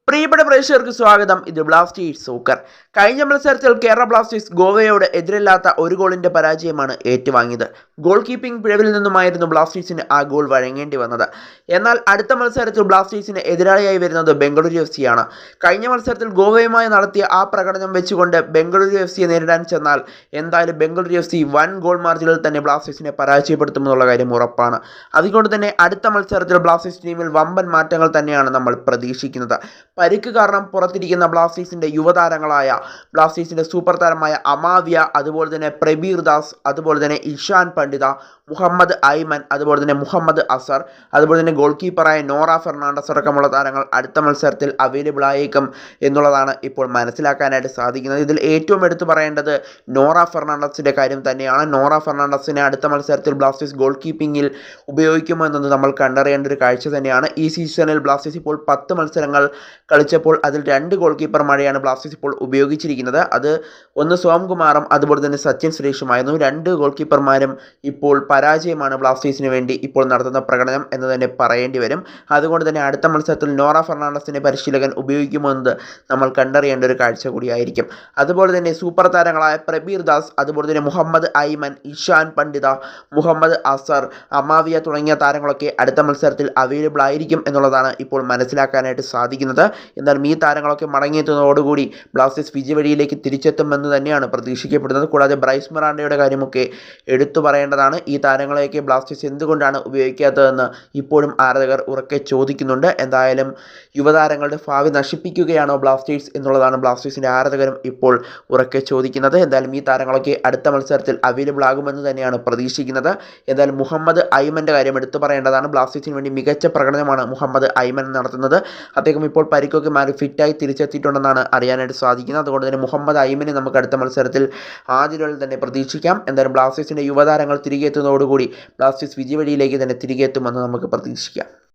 പ്രിയപ്പെട്ട പ്രേക്ഷകർക്ക് സ്വാഗതം. ഇത് ബ്ലാസ്റ്റേഴ്സ് സോക്കർ. കഴിഞ്ഞ മത്സരത്തിൽ കേരള ബ്ലാസ്റ്റേഴ്സ് ഗോവയോട് എതിരില്ലാത്ത ഒരു ഗോളിന്റെ പരാജയമാണ് ഏറ്റുവാങ്ങിയത്. ഗോൾ കീപ്പിംഗ് പിഴവിൽ നിന്നുമായിരുന്നു ബ്ലാസ്റ്റേഴ്സിന് ആ ഗോൾ വഴങ്ങേണ്ടി വന്നത്. എന്നാൽ അടുത്ത മത്സരത്തിൽ ബ്ലാസ്റ്റേഴ്സിന് എതിരാളിയായി വരുന്നത് ബംഗളൂരു എഫ് സിയാണ്. കഴിഞ്ഞ മത്സരത്തിൽ ഗോവയുമായി നടത്തിയ ആ പ്രകടനം വെച്ചുകൊണ്ട് ബംഗളൂരു എഫ് സിയെ നേരിടാൻ ചെന്നാൽ എന്തായാലും ബംഗളൂരു എഫ് സി വൻ ഗോൾ മാർജിനിൽ തന്നെ ബ്ലാസ്റ്റേഴ്സിനെ പരാജയപ്പെടുത്തുമെന്നുള്ള കാര്യം ഉറപ്പാണ്. അതുകൊണ്ട് തന്നെ അടുത്ത മത്സരത്തിൽ ബ്ലാസ്റ്റേഴ്സ് ടീമിൽ വമ്പൻ മാറ്റങ്ങൾ തന്നെയാണ് നമ്മൾ പ്രതീക്ഷിക്കുന്നത്. പരിക്ക് കാരണം പുറത്തിരിക്കുന്ന ബ്ലാസ്റ്റേഴ്സിൻ്റെ യുവതാരങ്ങളായ ബ്ലാസ്റ്റേഴ്സിൻ്റെ സൂപ്പർ താരമായ അമാവിയ, അതുപോലെ തന്നെ പ്രബീർ ദാസ്, അതുപോലെ തന്നെ ഇഷാൻ പണ്ഡിത, മുഹമ്മദ് ഐമൻ, അതുപോലെ തന്നെ മുഹമ്മദ് അസർ, അതുപോലെ തന്നെ ഗോൾ കീപ്പറായ നോറ ഫെർണാണ്ടസ് അടക്കമുള്ള താരങ്ങൾ അടുത്ത മത്സരത്തിൽ അവൈലബിൾ ആയേക്കും എന്നുള്ളതാണ് ഇപ്പോൾ മനസ്സിലാക്കാനായിട്ട് സാധിക്കുന്നത്. ഇതിൽ ഏറ്റവും എടുത്തു പറയേണ്ടത് നോറ ഫെർണാണ്ടസിൻ്റെ കാര്യം തന്നെയാണ്. നോറ ഫെർണാണ്ടസിനെ അടുത്ത മത്സരത്തിൽ ബ്ലാസ്റ്റേഴ്സ് ഗോൾ കീപ്പിങ്ങിൽ ഉപയോഗിക്കുമോ എന്നത് നമ്മൾ കണ്ടറിയേണ്ട ഒരു കാഴ്ച തന്നെയാണ്. ഈ സീസണിൽ ബ്ലാസ്റ്റേഴ്സ് ഇപ്പോൾ 10 മത്സരങ്ങൾ കളിച്ചപ്പോൾ അതിൽ 2 ഗോൾ കീപ്പർമാരെയാണ് ബ്ലാസ്റ്റേഴ്സ് ഇപ്പോൾ ഉപയോഗിച്ചിരിക്കുന്നത്. അത് ഒന്ന് സോംകുമാറും അതുപോലെ തന്നെ സച്ചിൻ സുരേഷുമായിരുന്നു. 2 ഗോൾ കീപ്പർമാരും ഇപ്പോൾ പരാജയമാണ് ബ്ലാസ്റ്റേഴ്സിന് വേണ്ടി ഇപ്പോൾ നടത്തുന്ന പ്രകടനം എന്ന് തന്നെ പറയേണ്ടി വരും. അതുകൊണ്ട് തന്നെ അടുത്ത മത്സരത്തിൽ നോറ ഫെർണാണ്ടസിനെ പരിശീലകൻ ഉപയോഗിക്കുമോ എന്നത് നമ്മൾ കണ്ടറിയേണ്ട ഒരു കാഴ്ച കൂടിയായിരിക്കും. അതുപോലെ തന്നെ സൂപ്പർ താരങ്ങളായ പ്രബീർ ദാസ്, അതുപോലെ തന്നെ മുഹമ്മദ് ഐമൻ, ഇഷാൻ പണ്ഡിത, മുഹമ്മദ് അസർ, അമാവിയ തുടങ്ങിയ താരങ്ങളൊക്കെ അടുത്ത മത്സരത്തിൽ അവൈലബിൾ ആയിരിക്കും എന്നുള്ളതാണ് ഇപ്പോൾ മനസ്സിലാക്കാനായിട്ട് സാധിക്കുന്നത്. എന്നാലും ഈ താരങ്ങളൊക്കെ മടങ്ങിയെത്തുന്നതോടുകൂടി ബ്ലാസ്റ്റേഴ്സ് വിജയവഴിയിലേക്ക് തിരിച്ചെത്തുമെന്ന് തന്നെയാണ് പ്രതീക്ഷിക്കപ്പെടുന്നത്. കൂടാതെ ബ്രൈസ് മിറാണ്ടയുടെ കാര്യമൊക്കെ എടുത്തു പറയേണ്ടതാണ്. ഈ താരങ്ങളെയൊക്കെ ബ്ലാസ്റ്റേഴ്സ് എന്തുകൊണ്ടാണ് ഉപയോഗിക്കാത്തതെന്ന് ഇപ്പോഴും ആരാധകർ ഉറക്കെ ചോദിക്കുന്നുണ്ട്. എന്തായാലും യുവതാരങ്ങളുടെ ഭാവി നശിപ്പിക്കുകയാണോ ബ്ലാസ്റ്റേഴ്സ് എന്നുള്ളതാണ് ബ്ലാസ്റ്റേഴ്സിൻ്റെ ആരാധകരും ഇപ്പോൾ ഉറക്കെ ചോദിക്കുന്നത്. എന്തായാലും ഈ താരങ്ങളൊക്കെ അടുത്ത മത്സരത്തിൽ അവൈലബിൾ ആകുമെന്ന് തന്നെയാണ് പ്രതീക്ഷിക്കുന്നത്. എന്തായാലും മുഹമ്മദ് ഐമൻ്റെ കാര്യം എടുത്തു പറയേണ്ടതാണ്. ബ്ലാസ്റ്റേഴ്സിന് വേണ്ടി മികച്ച പ്രകടനമാണ് മുഹമ്മദ് ഐമൻ നടത്തുന്നത്. അദ്ദേഹം ഇപ്പോൾ പരിക്കൊക്കെ മാറി ഫിറ്റായി തിരിച്ചെത്തിയിട്ടുണ്ടെന്നാണ് അറിയാനായിട്ട് സാധിക്കുന്നത്. അതുകൊണ്ട് തന്നെ മുഹമ്മദ് ഐമനെ നമുക്ക് അടുത്ത മത്സരത്തിൽ ആദ്യ തന്നെ പ്രതീക്ഷിക്കാം. എന്തായാലും ബ്ലാസ്റ്റേഴ്സിൻ്റെ യുവതാരങ്ങൾ തിരികെ എത്തുന്നതോടുകൂടി ബ്ലാസ്റ്റേഴ്സ് വിജയവഴിയിലേക്ക് തന്നെ തിരികെ എത്തുമെന്ന് നമുക്ക് പ്രതീക്ഷിക്കാം.